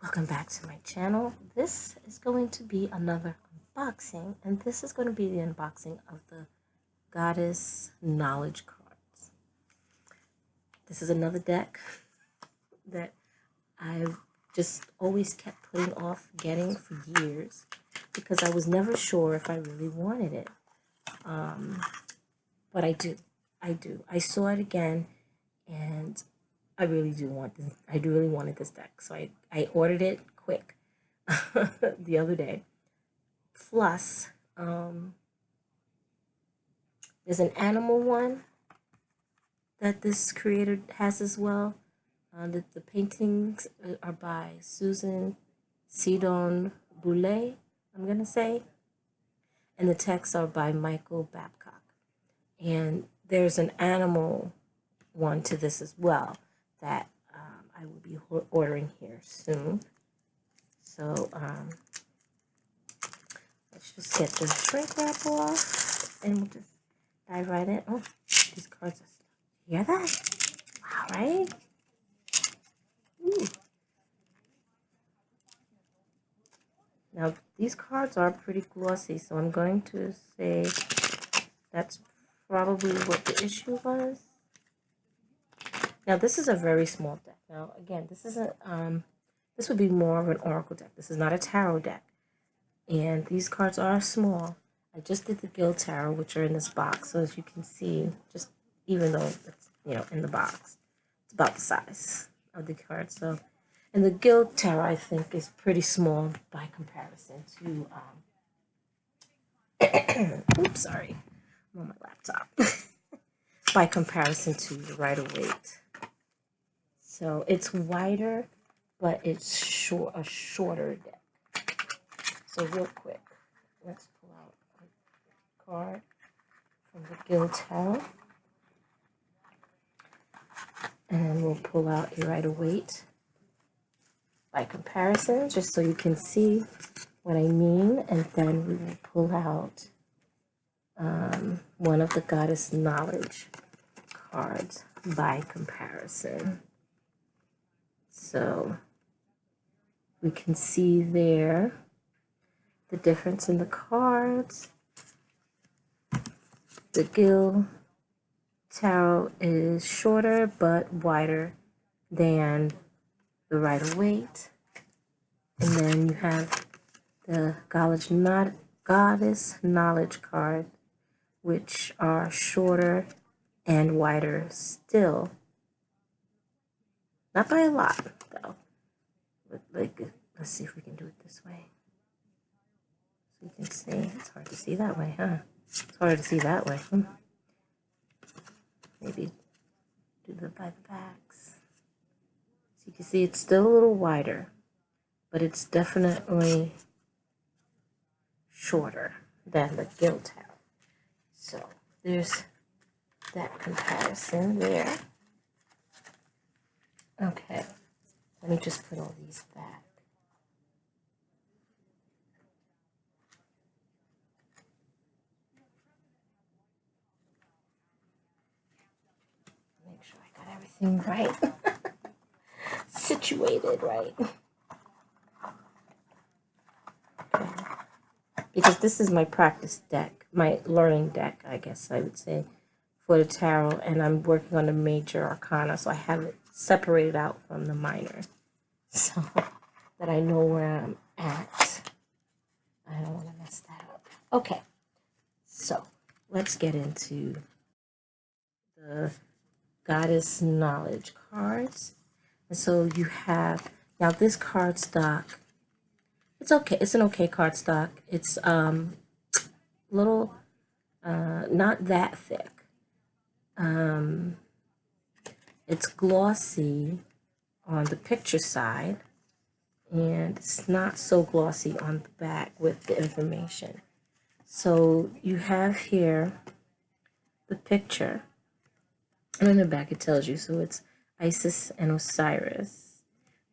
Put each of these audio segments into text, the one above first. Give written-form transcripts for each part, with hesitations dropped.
Welcome back to my channel. This is going to be another unboxing, and this is going to be the unboxing of the Goddess Knowledge cards. This is another deck that I've just always kept putting off getting for years because I was never sure if I really wanted it. But I do. I saw it again, and I really do want this. I really wanted this deck, so I ordered it quick the other day. Plus, there's an animal one that this creator has as well. The paintings are by Susan Sidon Boulay, I'm gonna say, and the texts are by Michael Babcock. And there's an animal one to this as well that I will be ordering here soon. So let's just get the shrink wrap off and we'll just dive right in. Oh, these cards are stuck. You hear that? Wow, right? Ooh. Now, these cards are pretty glossy, so I'm going to say that's probably what the issue was. Now, this is a very small deck. Now, again, this isn't, this would be more of an oracle deck. This is not a tarot deck. And these cards are small. I just did the Guild Tarot, which are in this box. So as you can see, just even though it's, in the box, it's about the size of the card. So, and the Guild Tarot, I think, is pretty small by comparison to, oops, sorry, I'm on my laptop. By comparison to the Rider-Waite. So it's wider, but it's a shorter deck. So real quick, let's pull out a card from the Guild Tarot. And we'll pull out a Rider-Waite by comparison, just so you can see what I mean. And then we will pull out one of the Goddess Knowledge cards by comparison. So we can see there the difference in the cards. The Guild Tarot is shorter but wider than the Rider-Waite. And then you have the Goddess Knowledge card, which are shorter and wider still. Not by a lot, though. But let's see if we can do it this way. So you can see. It's hard to see that way, huh? It's harder to see that way. Maybe do the by the backs. So you can see it's still a little wider, but it's definitely shorter than the Guild Tarot. So there's that comparison there. Okay, let me just put all these back. Make sure I got everything right. Situated right. Okay. Because this is my practice deck, my learning deck, I guess I would say, for the tarot, and I'm working on the major arcana, so I have it separated out from the minor, so that I know where I'm at. I don't want to mess that up. Okay, so let's get into the Goddess Knowledge cards. And so you have, now this card stock, it's okay, it's an okay card stock. It's little, not that thick. It's glossy on the picture side, and it's not so glossy on the back with the information. So you have here the picture, and on the back it tells you, so it's Isis and Osiris,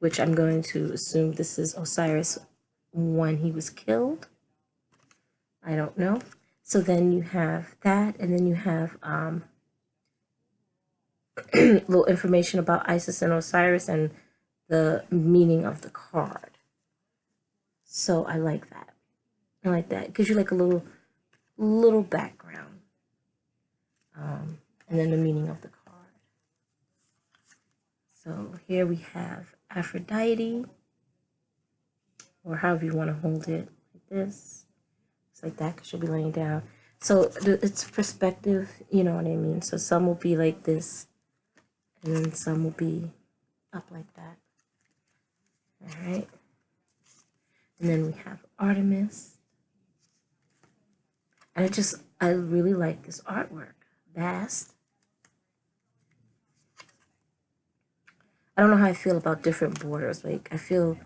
which I'm going to assume this is Osiris when he was killed. I don't know. So then you have that, and then you have little information about Isis and Osiris and the meaning of the card. So I like that. I like that. It gives you like a little background. And then the meaning of the card. So here we have Aphrodite, or however you want to hold it, like this. It's like that because she'll be laying down. So it's perspective, you know what I mean? So some will be like this, and then some will be up like that. All right. And then we have Artemis. And I really like this artwork. Vast. I don't know how I feel about different borders. Like, I feel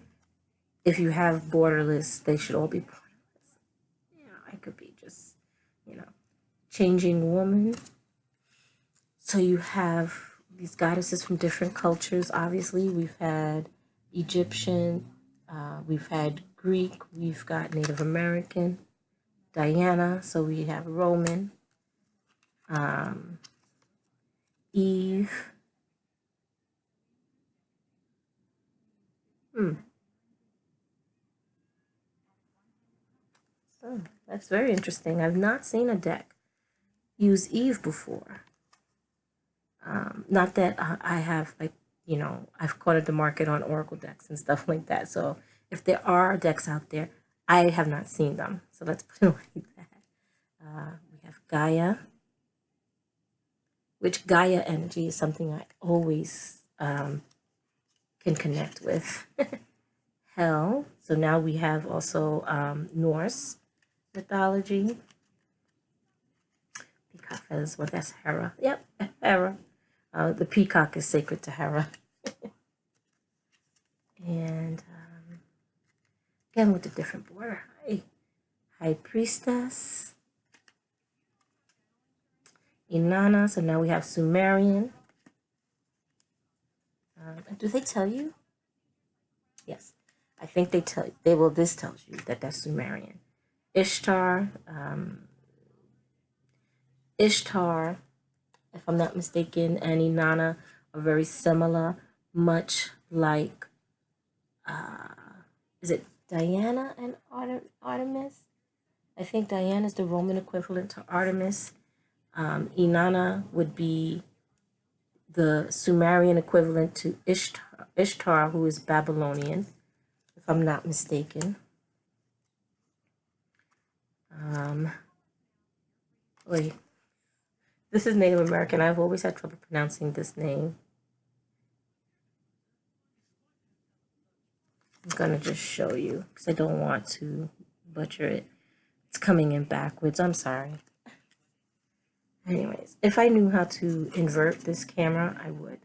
if you have borderless, they should all be borderless. You know, I could be just, you know, changing woman. So you have these goddesses from different cultures. Obviously, we've had Egyptian, we've had Greek, we've got Native American, Diana, so we have Roman, Eve. So that's very interesting. I've not seen a deck use Eve before. Not that I have, like, you know, I've cornered the market on Oracle decks and stuff like that. So if there are decks out there, I have not seen them. So let's put it like that. We have Gaia, which Gaia energy is something I always can connect with. Hell. So now we have also Norse mythology. Peacock feathers. Well, that's Hera. Yep, Hera. The peacock is sacred to Hera. And again with a different border. High Priestess. Inanna. So now we have Sumerian. Do they tell you? Yes. I think they tell you. This tells you that that's Sumerian. Ishtar. Ishtar, if I'm not mistaken, and Inanna are very similar, much like, is it Diana and Artemis? I think Diana is the Roman equivalent to Artemis. Inanna would be the Sumerian equivalent to Ishtar, who is Babylonian, if I'm not mistaken. Wait. This is Native American. I've always had trouble pronouncing this name. I'm gonna just show you because I don't want to butcher it. It's coming in backwards. I'm sorry. Anyways, if I knew how to invert this camera, I would.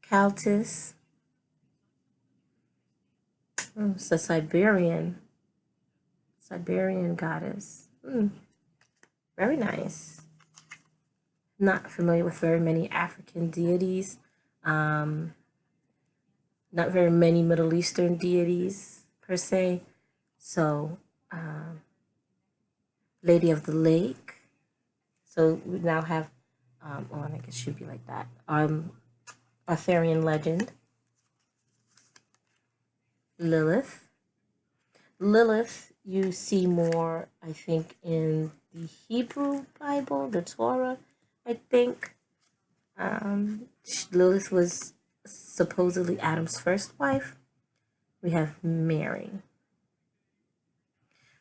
Caltis. Oh, it's a Siberian goddess. Very nice. Not familiar with very many African deities. Not very many Middle Eastern deities per se. So, Lady of the Lake. So we now have, I guess it should be like that. Arthurian legend. Lilith. Lilith, you see more, I think, in the Hebrew Bible, the Torah, I think. Lilith was supposedly Adam's first wife. We have Mary,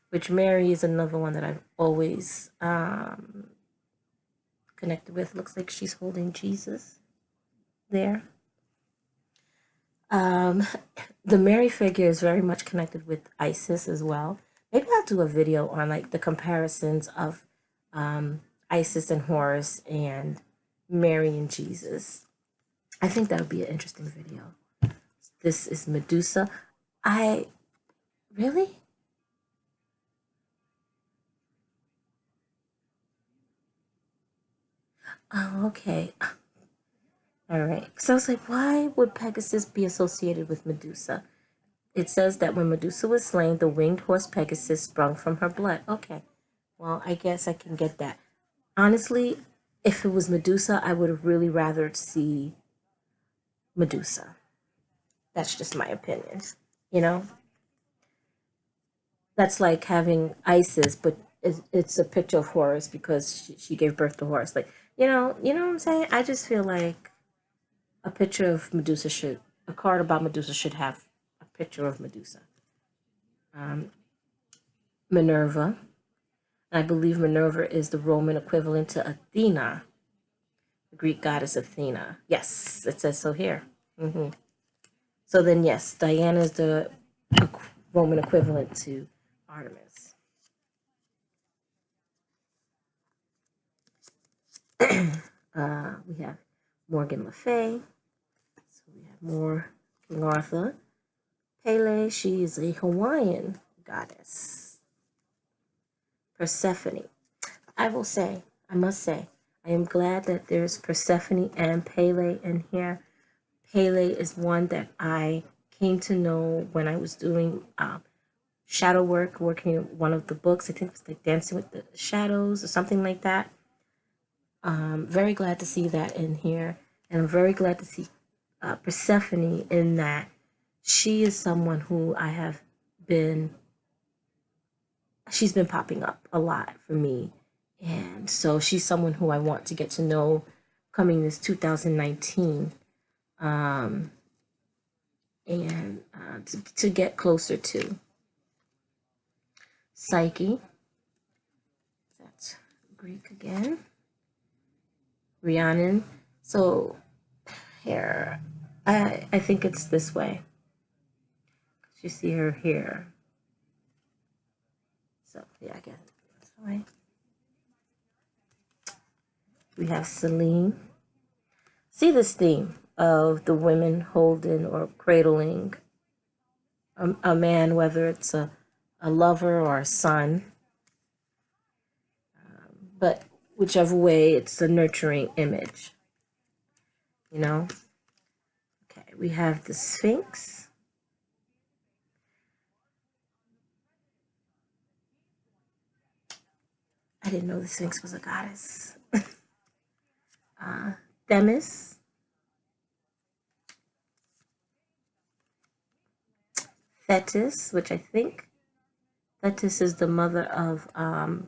which Mary is another one that I've always connected with. Looks like she's holding Jesus there. The Mary figure is very much connected with Isis as well. Maybe I'll do a video on like the comparisons of Isis and Horus and Mary and Jesus. I think that would be an interesting video. This is Medusa. Really? Oh, okay. All right. So I was like, why would Pegasus be associated with Medusa? It says that when Medusa was slain, the winged horse Pegasus sprung from her blood. Okay. Well, I guess I can get that. Honestly, if it was Medusa, I would have really rather see Medusa. That's just my opinion. You know, that's like having Isis, but it's a picture of Horus because she gave birth to Horus. Like, you know what I'm saying? I just feel like a picture of Medusa should, a card about Medusa should have a picture of Medusa. Um, Minerva. I believe Minerva is the Roman equivalent to Athena, the Greek goddess Athena. Yes, it says so here. So then, yes, Diana is the Roman equivalent to Artemis. We have Morgan Le Fay. So we have more King Arthur. Pele, she is a Hawaiian goddess. Persephone. I will say, I must say, I am glad that there's Persephone and Pele in here. Pele is one that I came to know when I was doing shadow work, working in one of the books. I think it was like Dancing with the Shadows or something like that. Very glad to see that in here. And I'm very glad to see Persephone in that she is someone who she's been popping up a lot for me. And so she's someone who I want to get to know coming this 2019. And to get closer to. Psyche. That's Greek again. Rhiannon. So here, I think it's this way. You see her here. So yeah, I guess this way. We have Selene. See this theme of the women holding or cradling a man, whether it's a lover or a son. But whichever way, it's a nurturing image. You know? Okay, we have the Sphinx. I didn't know the Sphinx was a goddess. Themis. Thetis, which I think Thetis is the mother of, oh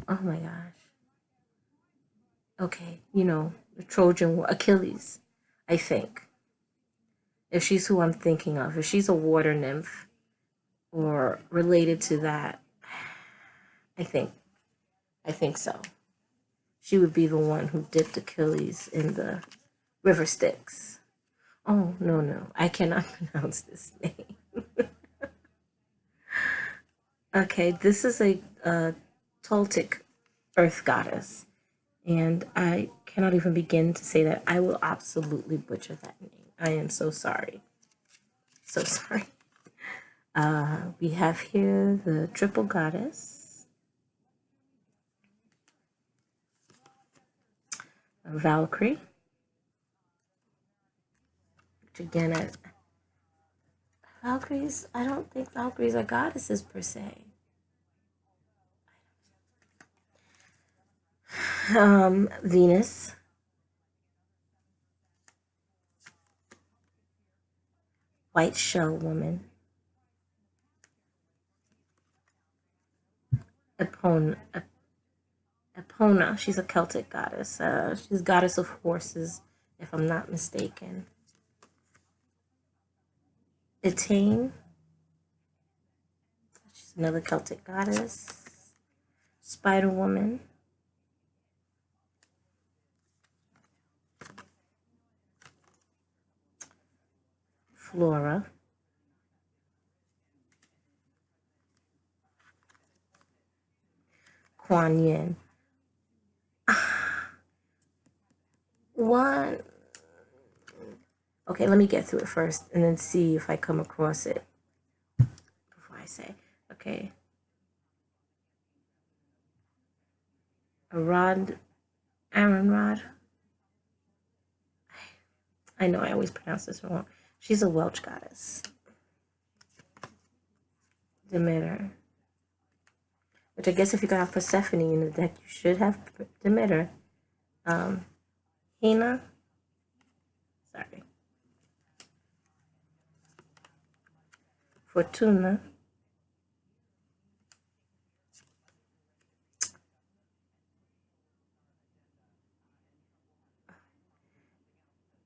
my gosh. Okay, the Trojan War, Achilles, I think. If she's who I'm thinking of, if she's a water nymph or related to that, I think so. She would be the one who dipped Achilles in the river Styx. Oh, no, I cannot pronounce this name. Okay, this is a Toltec earth goddess. And I cannot even begin to say that. I will absolutely butcher that name. I am so sorry. So sorry. We have here the triple goddess. Valkyrie. Which again, Valkyries, I don't think Valkyries are goddesses per se. Venus. White shell woman. Epona. She's a Celtic goddess. She's goddess of horses, if I'm not mistaken. Etain. She's another Celtic goddess. Spider Woman. Flora. Kuan Yin. One. Okay, let me get through it first and then see if I come across it before I say. Okay. Aaron Rod. I know I always pronounce this wrong. She's a Welsh goddess. Demeter. Which I guess if you have Persephone in the deck, you should have Demeter. Hina, sorry, Fortuna,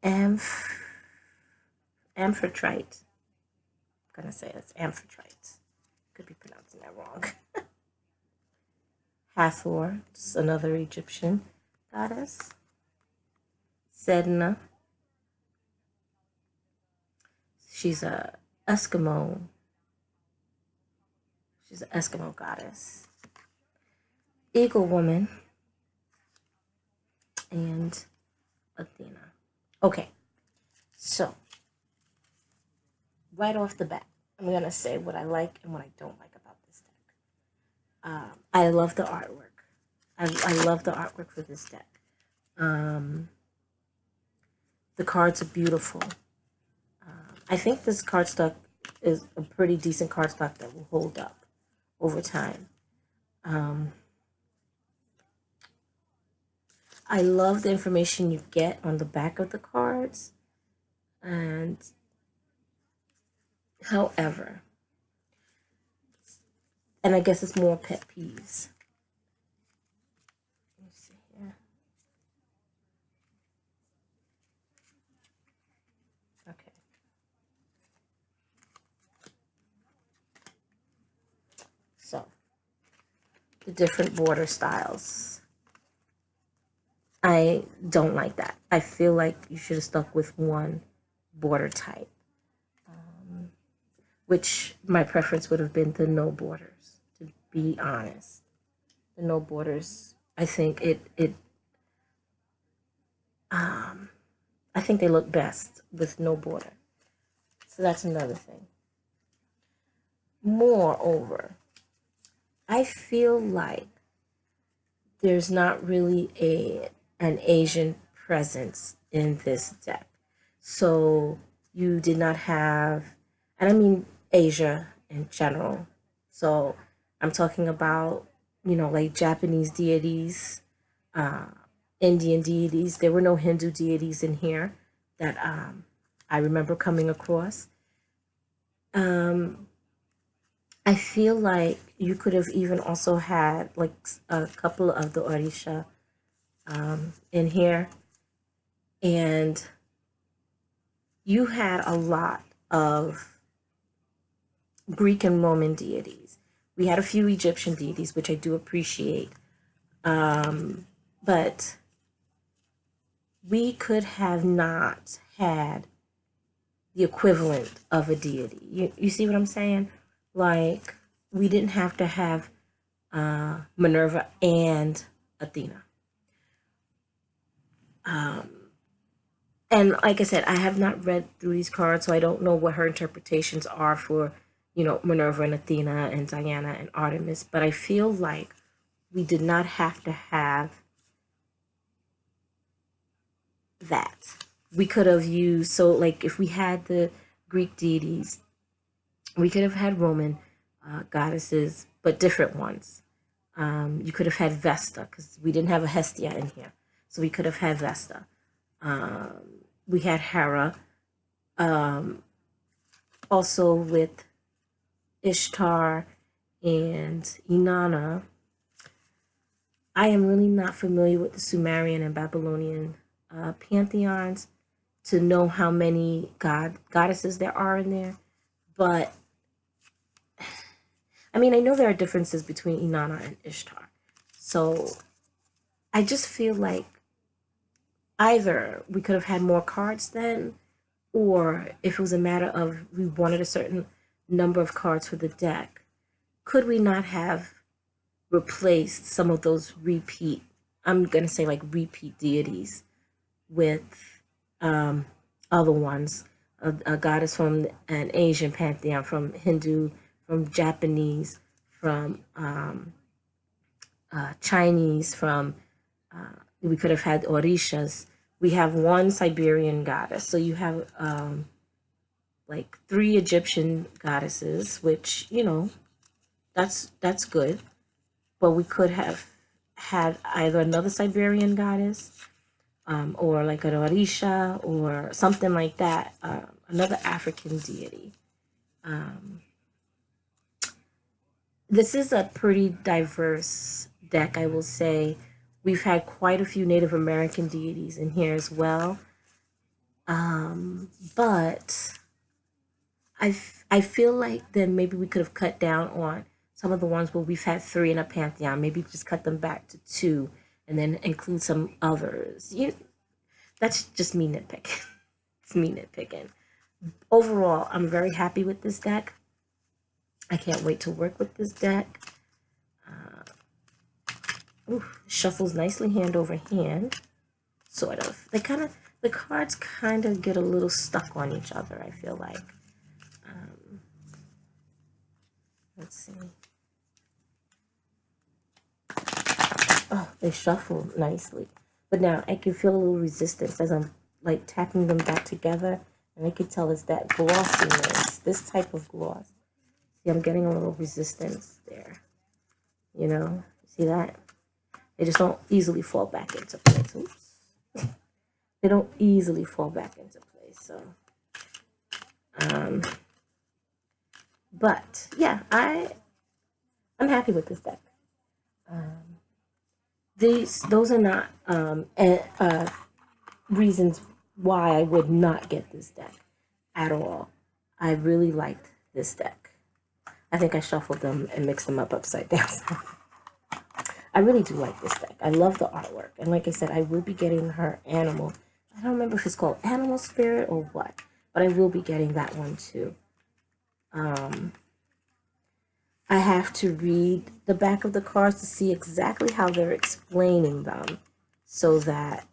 Amph Amphitrite. I'm gonna say it's Amphitrite. Could be pronouncing that wrong. Hathor, just another Egyptian goddess. Sedna, she's a Eskimo. She's an Eskimo goddess. Eagle woman and Athena. Okay, so right off the bat, I'm gonna say what I like and what I don't like about this deck. I love the artwork. I love the artwork for this deck. The cards are beautiful. I think this cardstock is a pretty decent cardstock that will hold up over time. I love the information you get on the back of the cards. And however, and I guess it's more pet peeves. Let me see here. Okay. So, the different border styles. I don't like that. I feel like you should have stuck with one border type, which my preference would have been the no borders, to be honest. The no borders, I think I think they look best with no border. So that's another thing. Moreover, I feel like there's not really an Asian presence in this deck. So you did not have, and I mean Asia in general. So I'm talking about, like Japanese deities, Indian deities. There were no Hindu deities in here that I remember coming across. I feel like you could have even also had like a couple of the Orisha in here, and you had a lot of Greek and Roman deities. We had a few Egyptian deities, which I do appreciate, but we could have not had the equivalent of a deity. You see what I'm saying? Like, we didn't have to have Minerva and Athena. And like I said, I have not read through these cards, so I don't know what her interpretations are for, Minerva and Athena and Diana and Artemis. But I feel like we did not have to have that. We could have used, so like if we had the Greek deities, we could have had Roman goddesses, but different ones. You could have had Vesta, because we didn't have a Hestia in here. So we could have had Vesta. We had Hera. Also with Ishtar and Inanna. I am really not familiar with the Sumerian and Babylonian pantheons to know how many goddesses there are in there. But I mean, I know there are differences between Inanna and Ishtar. So I just feel like either we could have had more cards then, or if it was a matter of we wanted a certain number of cards for the deck, could we not have replaced some of those repeat, I'm going to say like repeat deities with other ones? A goddess from an Asian pantheon, from Hindu, from Japanese, from Chinese, from we could have had Orishas. We have one Siberian goddess, so you have like 3 Egyptian goddesses, which that's good. But we could have had either another Siberian goddess, or like an Orisha or something like that, another African deity. This is a pretty diverse deck, I will say. We've had quite a few Native American deities in here as well. But I feel like then maybe we could have cut down on some of the ones where we've had three in a pantheon. Maybe just cut them back to two and then include some others. That's just me nitpicking. It's me nitpicking. Overall, I'm very happy with this deck. I can't wait to work with this deck. Shuffles nicely hand over hand, sort of. The cards kind of get a little stuck on each other, I feel like. Let's see. Oh, they shuffle nicely. But now I can feel a little resistance as I'm like tapping them back together. And I can tell it's that glossiness, this type of gloss. See, I'm getting a little resistance there. You know, see that? They just don't easily fall back into place. Oops. They don't easily fall back into place. So, but yeah, I'm happy with this deck. Those are not reasons why I would not get this deck at all. I really liked this deck. I think I shuffled them and mixed them up upside down. I really do like this deck. I love the artwork. And like I said, I will be getting her animal. I don't remember if it's called Animal Spirit or what, but I will be getting that one too. I have to read the back of the cards to see exactly how they're explaining them so that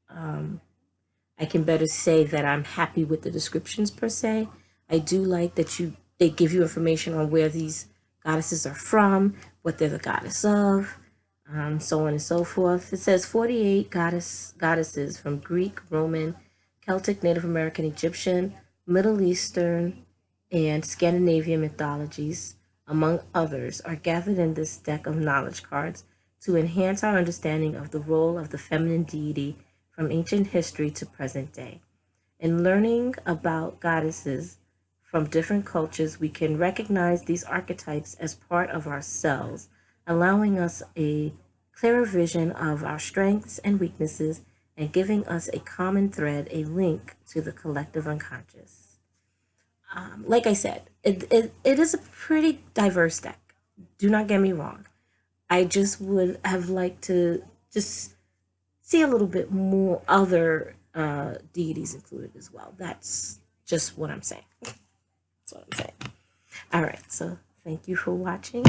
I can better say that I'm happy with the descriptions per se. I do like that they give you information on where these goddesses are from, what they're the goddess of, so on and so forth. It says 48 goddesses from Greek, Roman, Celtic, Native American, Egyptian, Middle Eastern, and Scandinavian mythologies, among others, are gathered in this deck of knowledge cards to enhance our understanding of the role of the feminine deity from ancient history to present day. In learning about goddesses from different cultures, we can recognize these archetypes as part of ourselves, allowing us a clearer vision of our strengths and weaknesses and giving us a common thread, a link to the collective unconscious. Like I said, it is a pretty diverse deck. Do not get me wrong. I just would have liked to just see a little bit more other deities included as well. That's just what I'm saying. That's what I'm saying. All right, so thank you for watching.